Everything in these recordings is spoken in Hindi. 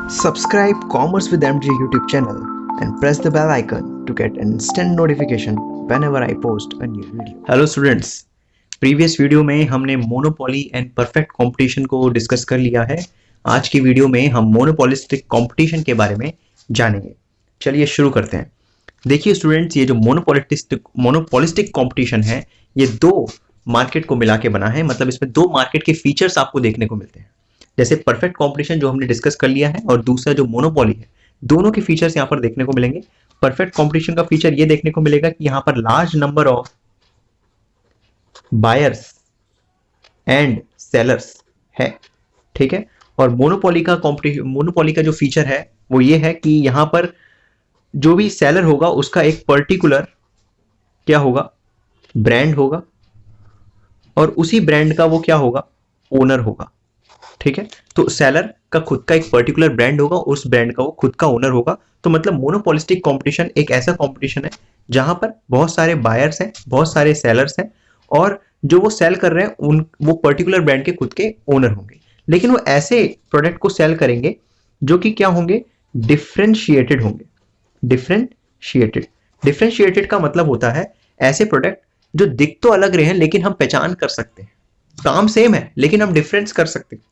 Subscribe Commerce with MJ YouTube channel and press the bell icon to get instant notification whenever I post a new video. Hello students, previous video में हमने मोनोपोली एंड परफेक्ट कंपटीशन को डिस्कस कर लिया है। आज की वीडियो में हम मोनोपोलिस्टिक कंपटीशन के बारे में जानेंगे। चलिए शुरू करते हैं। देखिए स्टूडेंट्स, ये जो मोनोपोलिस्टिक कंपटीशन है ये दो मार्केट को मिला के बना है। मतलब इसमें दो मार्केट के फीचर्स आपको देखने को मिलते हैं। जैसे परफेक्ट कंपटीशन जो हमने डिस्कस कर लिया है और दूसरा जो मोनोपोली है, दोनों के फीचर्स यहाँ पर देखने को मिलेंगे। परफेक्ट कंपटीशन का फीचर ये देखने को मिलेगा कि यहाँ पर large number of buyers and sellers है, ठीक है। और मोनोपोली का जो फीचर है वो ये है कि यहाँ पर जो भी सेलर होगा उसका एक पर्टिकुलर क्या होगा, ब्रांड होगा, और उसी ब्रांड का वो क्या होगा, ओनर होगा, ठीक है। तो सेलर का खुद का एक पर्टिकुलर ब्रांड होगा, उस ब्रांड का वो खुद का ओनर होगा। तो मतलब मोनोपोलिस्टिक कंपटीशन एक ऐसा कंपटीशन है जहां पर बहुत सारे बायर्स हैं, बहुत सारे सेलर्स हैं, और जो वो सेल कर रहे हैं वो पर्टिकुलर ब्रांड के खुद के ओनर होंगे। लेकिन वो ऐसे प्रोडक्ट को सेल करेंगे जो कि क्या होंगे, डिफरेंशिएटेड होंगे। डिफरेंशिएटेड का मतलब होता है ऐसे प्रोडक्ट जो दिख तो अलग रहे हैं लेकिन हम पहचान कर सकते हैं। काम सेम है लेकिन हम डिफरेंस कर सकते हैं।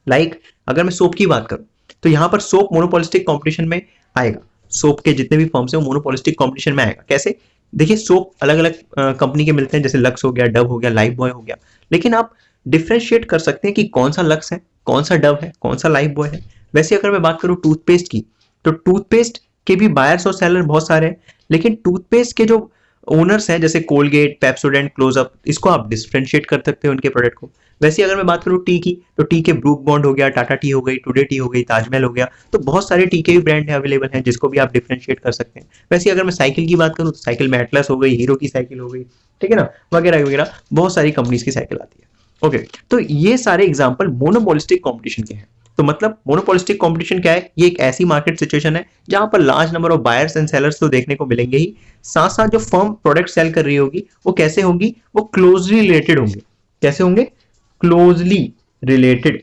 लाइक अगर मैं सोप की बात करूं तो यहां पर सोप मोनोपोलिस्टिक कंपटीशन में आएगा। सोप के जितने भी फर्म्स हैं वो मोनोपोलिस्टिक कंपटीशन में आएगा। कैसे? देखिए, सोप अलग अलग कंपनी के मिलते हैं, जैसे लक्स हो गया, डव हो गया, लाइफ बॉय हो गया। लेकिन आप डिफरेंशिएट कर सकते हैं कि कौन सा लक्स है, कौन सा डव है, कौन सा लाइफ बॉय है। वैसे अगर मैं बात करूं टूथपेस्ट की, तो टूथपेस्ट के भी बायर्स और सेलर बहुत सारे हैं, लेकिन टूथपेस्ट के जो ओनर्स हैं जैसे कोलगेट, पेप्सोडेंट, क्लोजअप, इसको आप डिफरेंशिएट कर सकते हो उनके प्रोडक्ट को। वैसे अगर मैं बात करूं टी की, तो टी के ब्रूक बॉन्ड हो गया, टाटा टी हो गई, टुडे टी हो गई, ताजमहल हो गया। तो बहुत सारे टी के भी ब्रांड अवेलेबल हैं जिसको भी आप डिफरेंशिएट कर सकते हैं। वैसे अगर मैं साइकिल की बात करूं तो साइकिल में एटलस हो गई, हीरो की साइकिल हो गई, ठीक है ना, वगैरह वगैरह बहुत सारी कंपनीज की साइकिल आती है। ओके, तो ये सारे एग्जाम्पल मोनोपोलिस्टिक कॉम्पिटिशन के हैं। तो मतलब मोनोपोलिस्टिक कंपटीशन क्या है, ये एक ऐसी मार्केट सिचुएशन है जहां पर large number of buyers and sellers तो देखने को मिलेंगे ही, साथ साथ जो फर्म प्रोडक्ट सेल कर रही होगी वो कैसे होगी, वो क्लोजली रिलेटेड होंगे। कैसे होंगे? क्लोजली रिलेटेड,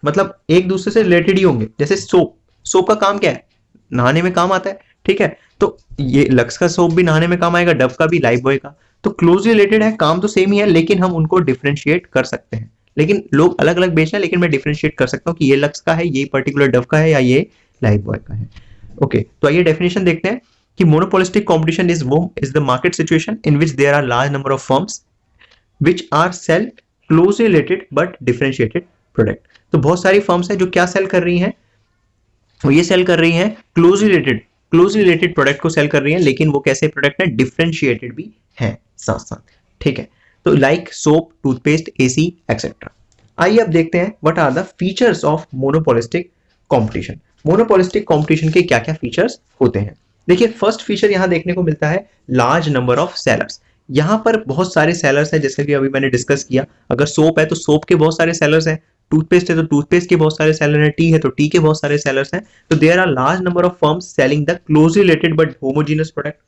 मतलब एक दूसरे से रिलेटेड ही होंगे। जैसे सोप का काम क्या है, नहाने में काम आता है, ठीक है। तो ये लक्स का सोप भी नहाने में काम आएगा, डव का भी, लाइफ बॉय का। तो क्लोजली रिलेटेड है, काम तो सेम ही है, लेकिन हम उनको डिफरेंशिएट कर सकते हैं। लेकिन लोग अलग अलग बेच रहे हैं, लेकिन मैं डिफरेंशिएट कर सकता हूँ कि ये लक्स का है, ये पर्टिकुलर डव का है, या ये लाइफ बॉय का है। ओके, तो आइए डेफिनेशन देखते हैं कि monopolistic competition is the market situation in which there are large number of firms which are sell closely related but differentiated product. तो बहुत सारी फर्म्स हैं जो क्या सेल कर रही हैं, वो ये सेल कर रही हैं क्लोजली रिलेटेड प्रोडक्ट को सेल कर रही हैं, लेकिन वो कैसे प्रोडक्ट है, डिफरेंशिएटेड भी है साथ साथ, ठीक है। तो like soap, toothpaste, AC etcetera. आइए अब देखते हैं what are the features of monopolistic competition. Monopolistic competition के क्या क्या फीचर्स होते हैं। देखिए, फर्स्ट फीचर यहां देखने को मिलता है लार्ज नंबर ऑफ सेलर्स। यहां पर बहुत सारे सेलर्स हैं, जैसे कि अभी मैंने डिस्कस किया। अगर सोप है तो सोप के बहुत सारे सेलर्स हैं, टूथपेस्ट है तो टूथपेस्ट के बहुत सारे सेलर हैं, टी है तो टी के बहुत सारे सेलर्स हैं। तो there are large number of firms selling the closely related but homogenous product,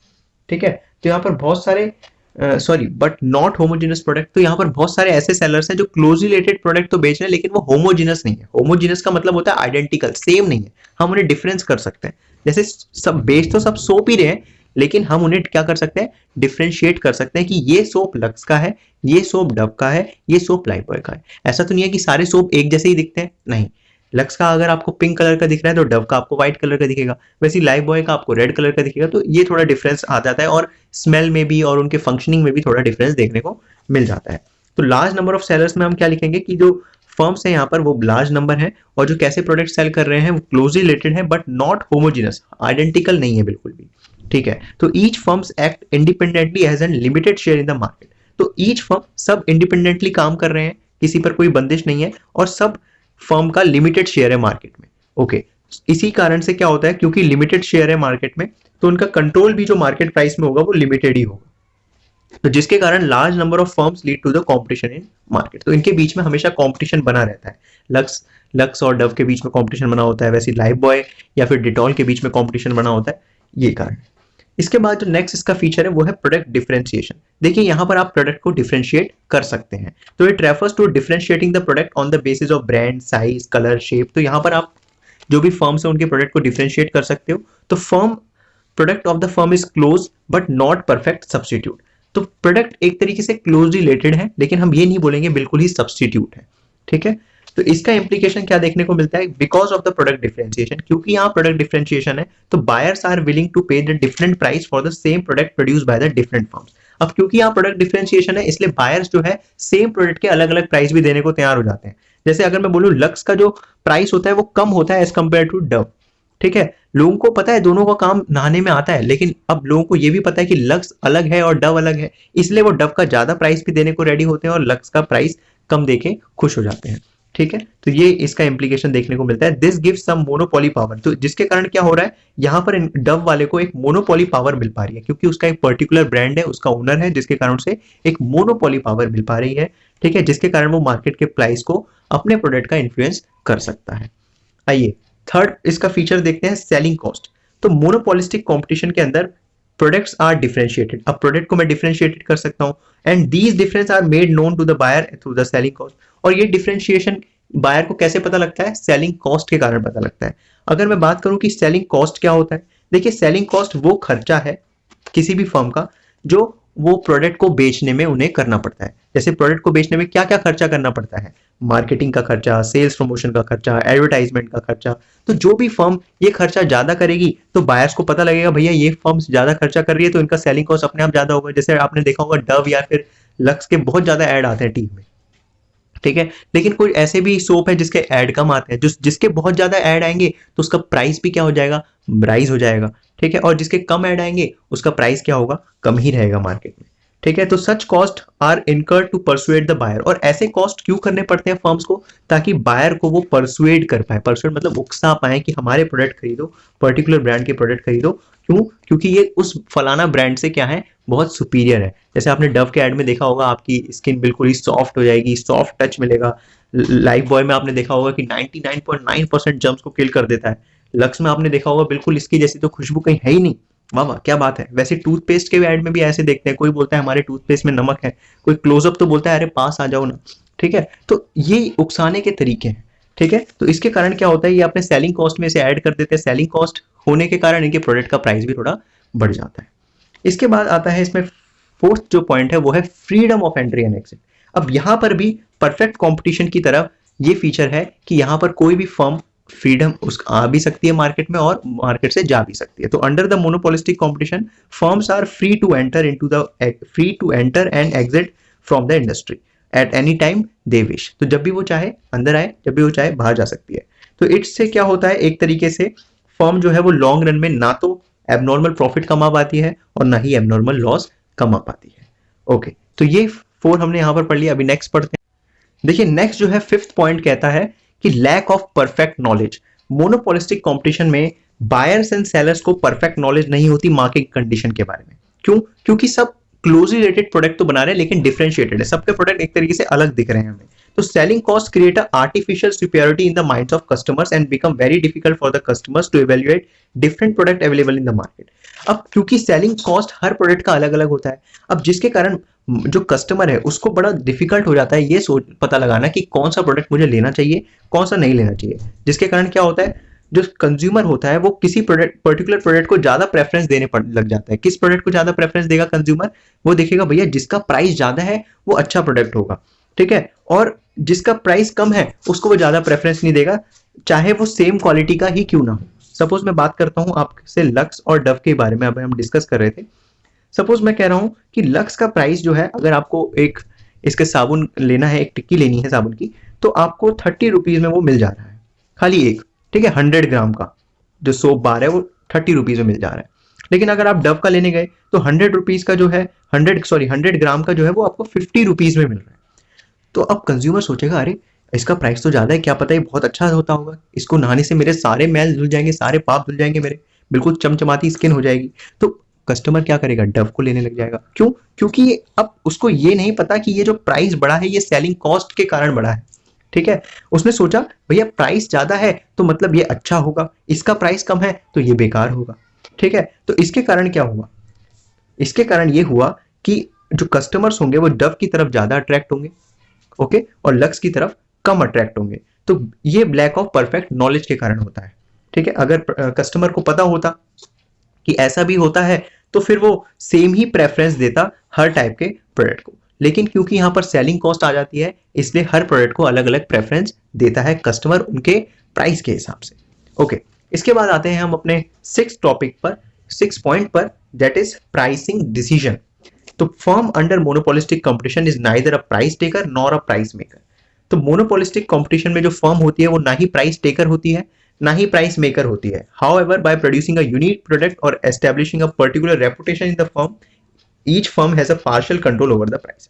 ठीक है। तो यहाँ पर बहुत सारे बट नॉट होमोजेनस प्रोडक्ट। तो यहाँ पर बहुत सारे ऐसे सेलर्स हैं जो क्लोजली रिलेटेड प्रोडक्ट तो बेच रहे हैं, लेकिन वो होमोजेनस नहीं है। होमोजेनस का मतलब होता है आइडेंटिकल, सेम नहीं है। हम उन्हें डिफरेंस कर सकते हैं। जैसे सब बेच तो सब सोप ही रहे हैं, लेकिन हम उन्हें क्या कर सकते हैं, डिफरेंशिएट कर सकते हैं कि ये सोप लक्स का है, ये सोप डव का है, ये सोप लाइफ बॉय का है। ऐसा तो नहीं है कि सारे सोप एक जैसे ही दिखते हैं, नहीं। लक्स का अगर आपको पिंक कलर का दिख रहा है तो डव का आपको व्हाइट कलर का दिखेगा, वैसे लाइफ बॉय का आपको रेड कलर का दिखेगा। तो ये थोड़ा डिफरेंस आ जाता है, और स्मेल में भी और उनके फंक्शनिंग में भी थोड़ा डिफरेंस देखने को मिल जाता है। तो लार्ज नंबर ऑफ सेलर्स में हम क्या लिखेंगे कि जो फर्म्स हैं यहाँ पर वो लार्ज नंबर है, और जो कैसे प्रोडक्ट सेल कर रहे हैं वो क्लोजली रिलेटेड है बट नॉट होमोजेनस, आइडेंटिकल नहीं है बिल्कुल भी, ठीक है। तो each firms act independently as an limited share in the market. तो ईच फर्म सब इंडिपेंडेंटली काम कर रहे हैं, किसी पर कोई बंदिश नहीं है, और सब फर्म का लिमिटेड शेयर है मार्केट में। ओके, इसी कारण से क्या होता है, क्योंकि लिमिटेड शेयर है मार्केट में, तो उनका कंट्रोल भी जो मार्केट प्राइस में होगा वो लिमिटेड ही होगा। तो जिसके कारण large number of firms lead to the competition in market. तो इनके बीच में हमेशा कंपटीशन बना रहता है। लक्स और डव के बीच में कंपटीशन बना होता है, वैसे लाइफ बॉय या फिर डिटॉल के बीच में कंपटीशन बना होता है, ये कारण। इसके बाद जो नेक्स्ट इसका फीचर है वो है प्रोडक्ट डिफरेंशिएशन। देखिए, यहां पर आप प्रोडक्ट को डिफरेंशिएट कर सकते हैं। तो it refers to differentiating the product on the basis of brand, size, colour, shape. तो यहां पर आप जो भी फर्म से उनके प्रोडक्ट को डिफरेंशिएट कर सकते हो। तो firm, product of the firm is close but not perfect substitute. तो प्रोडक्ट एक तरीके से क्लोज रिलेटेड है, लेकिन हम ये नहीं बोलेंगे बिल्कुल ही सब्स्टिट्यूट है, ठीक है। तो इसका इंप्लीकेशन क्या देखने को मिलता है, because of the product differentiation, क्योंकि यहाँ प्रोडक्ट डिफरेंशिएशन है तो बायर्स आर विलिंग टू पे the different price for the same product produce by the different firms. अब क्योंकि यहाँ प्रोडक्ट डिफरेंशिएशन है, इसलिए बायर्स जो है सेम प्रोडक्ट के अलग अलग प्राइस भी देने को तैयार हो जाते हैं। जैसे अगर मैं बोलूं लक्स का जो प्राइस होता है वो कम होता है एज कंपेयर टू डव, ठीक है। लोगों को पता है दोनों का काम नहाने में आता है, लेकिन अब लोगों को ये भी पता है कि लक्स अलग है और डव अलग है, इसलिए वो डव का ज्यादा प्राइस भी देने को रेडी होते हैं और लक्स का प्राइस कम देके खुश हो जाते हैं, ठीक है। तो ये इसका इंप्लीकेशन देखने को मिलता है। This gives some monopoly power, तो जिसके कारण क्या हो रहा है, यहाँ पर डव वाले को एक मोनोपोली पावर मिल पा रही है, क्योंकि उसका एक पर्टिकुलर ब्रांड है, उसका ओनर है, जिसके कारण से एक मोनोपोली पावर मिल पा रही है, ठीक है, जिसके कारण वो मार्केट के प्राइस को अपने प्रोडक्ट का इन्फ्लुएंस कर सकता है। आइए थर्ड इसका फीचर देखते हैं, सेलिंग कॉस्ट। तो मोनोपोलिस्टिक कंपटीशन के अंदर प्रोडक्ट्स आर डिफरेंशिएटेड, अब प्रोडक्ट को मैं डिफरेंशिएटेड कर सकता हूं, and these difference are made known to the buyer through the selling cost. और ये डिफरेंशिएशन बायर को कैसे पता लगता है, सेलिंग कॉस्ट के कारण पता लगता है। अगर मैं बात करूं कि सेलिंग कॉस्ट क्या होता है, देखिए सेलिंग कॉस्ट वो खर्चा है किसी भी फर्म का जो वो प्रोडक्ट को बेचने में उन्हें करना पड़ता है। जैसे प्रोडक्ट को बेचने में क्या क्या खर्चा करना पड़ता है, मार्केटिंग का खर्चा, सेल्स प्रमोशन का खर्चा, एडवर्टाइजमेंट का खर्चा। तो जो भी फर्म ये खर्चा ज्यादा करेगी तो बायर्स को पता लगेगा भैया ये फर्म ज्यादा खर्चा कर रही है तो इनका सेलिंग कॉस्ट अपने आप ज्यादा होगा। जैसे आपने देखा होगा डव या फिर लक्स के बहुत ज्यादा ऐड आते हैं टीवी में, ठीक है, लेकिन कोई ऐसे भी सोप है जिसके ऐड कम आते हैं, जिसके बहुत ज्यादा ऐड आएंगे तो उसका प्राइस भी क्या हो जाएगा, राइज हो जाएगा, ठीक है, और जिसके कम ऐड आएंगे उसका प्राइस क्या होगा, कम ही रहेगा मार्केट में, ठीक है। तो सच कॉस्ट आर इनकर टू परसुएड द बायर, और ऐसे कॉस्ट क्यों करने पड़ते हैं फर्म्स को, ताकि बायर को वो परसुएड कर पाए, परसुएड मतलब उकसा पाए कि हमारे प्रोडक्ट खरीदो, पर्टिकुलर ब्रांड के प्रोडक्ट खरीदो। क्यों, क्योंकि ये उस फलाना ब्रांड से क्या है, बहुत सुपीरियर है। जैसे आपने डव के ऐड में देखा होगा आपकी स्किन बिल्कुल ही सॉफ्ट हो जाएगी, सॉफ्ट टच मिलेगा। लाइफ बॉय में आपने देखा होगा कि 99.9% जर्म्स को किल कर देता है। लक्स में आपने देखा होगा बिल्कुल इसकी जैसी तो खुशबू कहीं है ही नहीं, वाह वाह क्या बात है। वैसे टूथपेस्ट के ऐड में भी ऐसे देखते हैं, कोई बोलता है हमारे टूथपेस्ट में नमक है, कोई क्लोजअप तो बोलता है अरे पास आ जाओ ना, ठीक है। तो ये उकसाने के तरीके हैं, ठीक है। तो इसके कारण क्या होता है, ये अपने सेलिंग कॉस्ट में से ऐड कर देते हैं, सेलिंग कॉस्ट होने के कारण इनके प्रोडक्ट का प्राइस भी थोड़ा बढ़ जाता है। इसके बाद आता है इसमें फोर्थ जो पॉइंट है वो है freedom of entry and exit. अब यहां पर भी परफेक्ट कंपटीशन की तरफ ये फीचर है कि यहां पर कोई भी फर्म फ्रीडम उस आ भी सकती है मार्केट में और मार्केट से जा भी सकती है। तो under the monopolistic competition firms are free to enter and exit from the industry at any time they wish. तो जब भी वो चाहे अंदर आए, जब भी वो चाहे बाहर जा सकती है। तो इससे क्या होता है, एक तरीके से फर्म जो है वो लॉन्ग रन में ना तो एबनॉर्मल प्रॉफिट कमा पाती है और ना ही एबनॉर्मल लॉस कमा पाती है। ओके, तो ये 4 हमने यहां पर पढ़ लिया। अभी नेक्स्ट पढ़ते हैं। देखिए नेक्स्ट जो है 5th पॉइंट कहता है कि lack of perfect knowledge. Monopolistic competition में बायर्स एंड सेलर्स को परफेक्ट नॉलेज नहीं होती मार्केट कंडीशन के बारे में। क्यों, क्योंकि सब क्लोजली रिलेटेड प्रोडक्ट तो बना रहे हैं लेकिन डिफरेंशिएटेड है, सबके प्रोडक्ट एक तरीके से अलग दिख रहे हैं हमें। तो selling cost create a artificial superiority in the minds of customers and become very difficult for the customers to evaluate different product available in the market. अब क्योंकि सेलिंग कॉस्ट हर प्रोडक्ट का अलग अलग होता है, अब जिसके कारण जो कस्टमर है उसको बड़ा डिफिकल्ट हो जाता है ये सोच पता लगाना कि कौन सा प्रोडक्ट मुझे लेना चाहिए, कौन सा नहीं लेना चाहिए। जिसके कारण क्या होता है, जो कंज्यूमर होता है वो किसी प्रोडक्ट पर्टिकुलर प्रोडक्ट को ज्यादा प्रेफरेंस देने लग जाता है। किस प्रोडक्ट को ज्यादा प्रेफरेंस देगा कंज्यूमर, वो देखेगा भैया जिसका प्राइस ज्यादा है वो अच्छा प्रोडक्ट होगा, ठीक है, और जिसका प्राइस कम है उसको वो ज्यादा प्रेफरेंस नहीं देगा, चाहे वो सेम क्वालिटी का ही क्यों ना हो। सपोज मैं बात करता हूं आपसे लक्स और डव के बारे में, अब हम डिस्कस कर रहे थे। सपोज मैं कह रहा हूं कि लक्स का प्राइस जो है, अगर आपको एक इसके साबुन लेना है, एक टिक्की लेनी है साबुन की, तो आपको 30 रुपीज में वो मिल जा रहा है, खाली एक, ठीक है, 100 ग्राम का जो सोप बार है वो 30 रुपीज में मिल जा रहा है। लेकिन अगर आप डव का लेने गए तो 100 रुपीज का जो है 100 ग्राम का जो है वो आपको 50 रुपीज में मिल रहा है। तो अब कंज्यूमर सोचेगा अरे इसका प्राइस तो ज्यादा है, क्या पता ये बहुत अच्छा होता होगा, इसको नहाने से मेरे सारे मैल धुल जाएंगे, सारे पाप धुल जाएंगे, मेरे बिल्कुल चमचमाती स्किन हो जाएगी। तो कस्टमर क्या करेगा, डव को लेने लग जाएगा। क्यों, क्योंकि अब उसको ये नहीं पता कि ये जो प्राइस बढ़ा है ये सेलिंग कॉस्ट के कारण बढ़ा है, ठीक है। उसने सोचा भैया प्राइस ज्यादा है तो मतलब ये अच्छा होगा, इसका प्राइस कम है तो ये बेकार होगा, ठीक है। तो इसके कारण क्या हुआ, इसके कारण ये हुआ कि जो कस्टमर्स होंगे वो डव की तरफ ज्यादा अट्रैक्ट होंगे, ओके, और लक्स की तरफ कम अट्रैक्ट होंगे। तो ये लैक ऑफ परफेक्ट नॉलेज के कारण होता है। ठीक है, अगर कस्टमर को पता होता कि ऐसा भी होता है तो फिर वो सेम ही प्रेफरेंस देता हर टाइप के प्रोडक्ट को। लेकिन क्योंकि यहाँ पर सेलिंग कॉस्ट आ जाती है, इसलिए हर प्रोडक्ट को अलग अलग प्रेफरेंस देता है कस्टमर उनके प्राइस के हिसाब से। ओके, इसके बाद आते हैं हम अपने 6 टॉपिक पर, 6 पॉइंट पर, दैट इज प्राइसिंग डिसीजन। तो firm under monopolistic competition is neither a price taker nor a price maker. तो मोनोपोलिस्टिक कंपटीशन में जो फर्म होती है वो ना ही प्राइस टेकर होती है ना ही प्राइस मेकर होती है। However, by producing a unique product और establishing a particular reputation in the firm, each firm has a partial control over the price.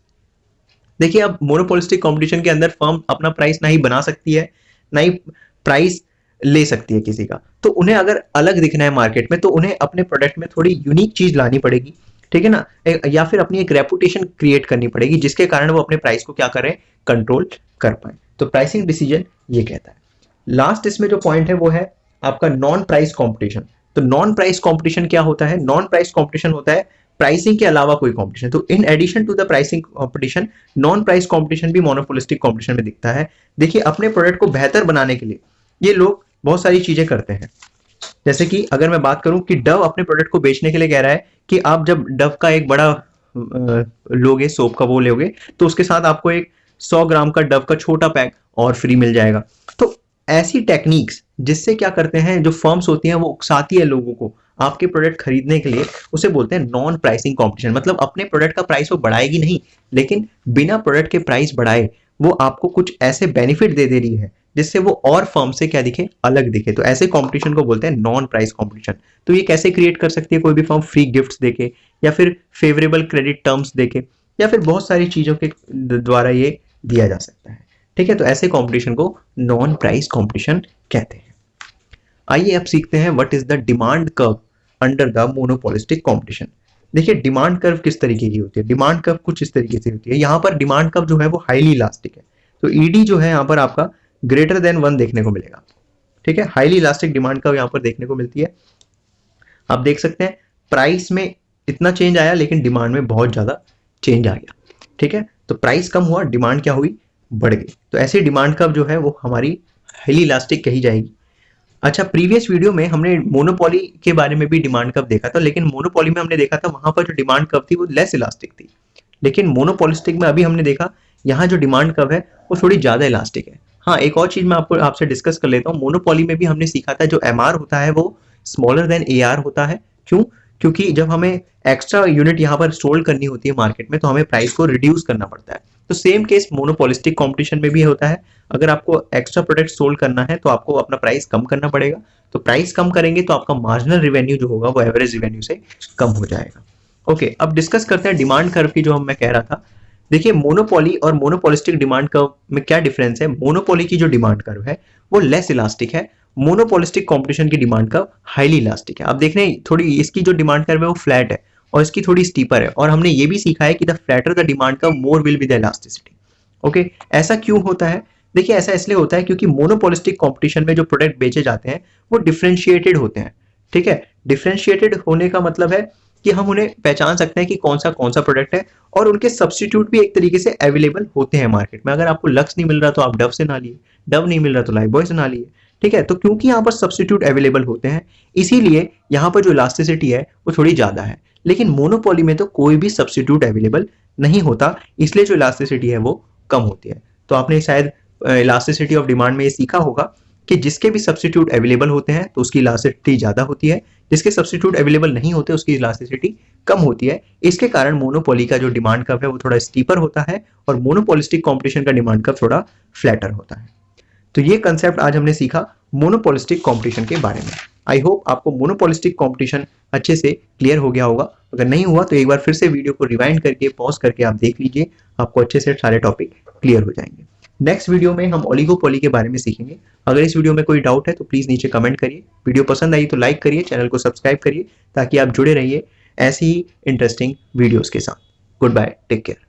देखिए, अब मोनोपोलिस्टिक कंपटीशन के अंदर फर्म अपना प्राइस ना ही बना सकती है ना ही प्राइस ले सकती है किसी का। तो उन्हें अगर अलग दिखना है मार्केट में तो उन्हें अपने प्रोडक्ट में थोड़ी यूनिक चीज लानी पड़ेगी, ठीक है ना, या फिर अपनी एक रेपुटेशन क्रिएट करनी पड़ेगी जिसके कारण वो अपने प्राइस को क्या करें, कंट्रोल कर पाए। तो प्राइसिंग डिसीजन ये कहता है। लास्ट इसमें जो पॉइंट है वो है आपका नॉन प्राइस कंपटीशन। तो नॉन प्राइस कंपटीशन क्या होता है? नॉन प्राइस कंपटीशन होता है प्राइसिंग के अलावा कोई कंपटीशन। तो in addition to the pricing competition, non price competition भी मोनोपोलिस्टिक कंपटीशन में दिखता है। देखिए, अपने प्रोडक्ट को बेहतर बनाने के लिए ये लोग बहुत सारी चीजें करते हैं। जैसे कि अगर मैं बात करूं कि डव अपने प्रोडक्ट को बेचने के लिए कह रहा है कि आप जब डव का एक बड़ा लोगे, सोप का वो लोगे, तो उसके साथ आपको एक 100 ग्राम का डव का छोटा पैक और फ्री मिल जाएगा। तो ऐसी टेक्निक्स जिससे क्या करते हैं, जो फर्म्स होती हैं वो उकसाती है लोगों को आपके प्रोडक्ट खरीदने के लिए, उसे बोलते हैं नॉन प्राइसिंग कंपटीशन। मतलब अपने प्रोडक्ट का प्राइस वो बढ़ाएगी नहीं, लेकिन बिना प्रोडक्ट के प्राइस बढ़ाए वो आपको कुछ ऐसे बेनिफिट दे रही है जिससे वो और फर्म से क्या दिखे, अलग दिखे। तो ऐसे कंपटीशन को बोलते हैं नॉन प्राइस कंपटीशन। तो ये कैसे क्रिएट कर सकती है कोई भी फर्म? फ्री गिफ्ट्स देके, या फिर फेवरेबल क्रेडिट टर्म्स देके, या फिर बहुत सारी चीजों के द्वारा ये दिया जा सकता है, ठीक है। तो ऐसे कंपटीशन को नॉन प्राइस कंपटीशन कहते हैं। आइए अब सीखते हैं what is the demand curve under the monopolistic competition. देखिए, डिमांड कर्व किस तरीके की होती है? डिमांड कर्व कुछ इस तरीके से होती है। यहाँ पर डिमांड कर्व जो है वो हाईली इलास्टिक है। तो ईडी जो है यहाँ पर आपका ग्रेटर देन 1 देखने को मिलेगा, ठीक है। हाईली इलास्टिक डिमांड कर्व यहाँ पर देखने को मिलती है। आप देख सकते हैं प्राइस में इतना चेंज आया लेकिन डिमांड में बहुत ज्यादा चेंज आ गया, ठीक है। तो प्राइस कम हुआ, डिमांड क्या हुई, बढ़ गई। तो ऐसी डिमांड कर्व जो है वो हमारी हाईली इलास्टिक कही जाएगी। अच्छा, प्रीवियस वीडियो में हमने मोनोपोली के बारे में भी डिमांड कर्व देखा था, लेकिन मोनोपोली में हमने देखा था वहां पर जो डिमांड कर्व थी वो लेस इलास्टिक थी। लेकिन मोनोपोलिस्टिक में अभी हमने देखा यहाँ जो डिमांड कर्व है वो थोड़ी ज्यादा इलास्टिक है। हाँ, एक और चीज मैं आपसे डिस्कस कर लेता हूँ। मोनोपोली में भी हमने सीखा था जो एमआर होता है वो स्मॉलर देन एआर होता है। क्यों? क्योंकि जब हमें एक्स्ट्रा यूनिट यहाँ पर सोल्ड करनी होती है मार्केट में तो हमें प्राइस को रिड्यूस करना पड़ता है। तो सेम केस मोनोपोलिस्टिक कंपटीशन में भी होता है। अगर आपको एक्स्ट्रा प्रोडक्ट सोल्ड करना है तो आपको अपना प्राइस कम करना पड़ेगा। तो प्राइस कम करेंगे तो आपका मार्जिनल रिवेन्यू जो होगा वो एवरेज रिवेन्यू से कम हो जाएगा। ओके, अब डिस्कस करते हैं डिमांड कर्व की, जो मैं कह रहा था। देखिए, मोनोपोली और मोनोपोलिस्टिक डिमांड कर्व में क्या डिफरेंस है? मोनोपोली की जो डिमांड कर्व है वो लेस इलास्टिक है, मोनोपोलिस्टिक कंपटीशन की डिमांड कर्व हाईली इलास्टिक है। आप देख रहे हैं थोड़ी इसकी जो डिमांड कर्व है वो फ्लैट है और इसकी थोड़ी स्टीपर है। और हमने ये भी सीखा है कि the flatter the demand curve more will be the elasticity. Okay, ऐसा क्यों होता है? देखिए, ऐसा इसलिए होता है क्योंकि मोनोपोलिस्टिक कंपटीशन में जो प्रोडक्ट बेचे जाते हैं वो डिफरेंशिएटेड होते हैं, ठीक है। डिफरेंशिएटेड होने का मतलब है कि हम उन्हें पहचान सकते हैं कि कौन सा प्रोडक्ट है, और उनके सब्स्टिट्यूट भी एक तरीके से अवेलेबल होते हैं मार्केट में। अगर आपको लक्स नहीं मिल रहा तो आप डव से ना लिए, डव नहीं मिल रहा तो लाइफबॉय से ना लिए, ठीक है। तो क्योंकि यहाँ पर सब्स्टिट्यूट अवेलेबल होते हैं इसीलिए यहाँ पर जो इलास्टिसिटी है वो थोड़ी ज्यादा है। लेकिन मोनोपोली में तो कोई भी सब्स्टिट्यूट अवेलेबल नहीं होता, इसलिए जो इलास्टिसिटी है वो कम होती है। तो आपने शायद इलास्टिसिटी ऑफ डिमांड में ये सीखा होगा कि जिसके भी सब्स्टिट्यूट अवेलेबल होते हैं तो उसकी इलास्टिसिटी ज्यादा होती है, जिसके सब्स्टिट्यूट अवेलेबल नहीं होते उसकी इलास्टिसिटी कम होती है। इसके कारण मोनोपोली का जो डिमांड कर्व है वो थोड़ा स्टीपर होता है और मोनोपोलिस्टिक कंपटीशन का डिमांड कर्व थोड़ा फ्लैटर होता है। तो ये कंसेप्ट आज हमने सीखा मोनोपोलिस्टिक कंपटीशन के बारे में। आई होप आपको मोनोपोलिस्टिक कंपटीशन अच्छे से क्लियर हो गया होगा। अगर नहीं हुआ तो एक बार फिर से वीडियो को रिवाइंड करके पॉज करके आप देख लीजिए, आपको अच्छे से सारे टॉपिक क्लियर हो जाएंगे। नेक्स्ट वीडियो में हम ओलिगोपोली के बारे में सीखेंगे। अगर इस वीडियो में कोई डाउट है तो प्लीज नीचे कमेंट करिए। वीडियो पसंद आई तो लाइक करिए, चैनल को सब्सक्राइब करिए ताकि आप जुड़े रहिए ऐसी ही इंटरेस्टिंग वीडियोस के साथ। Goodbye, take care.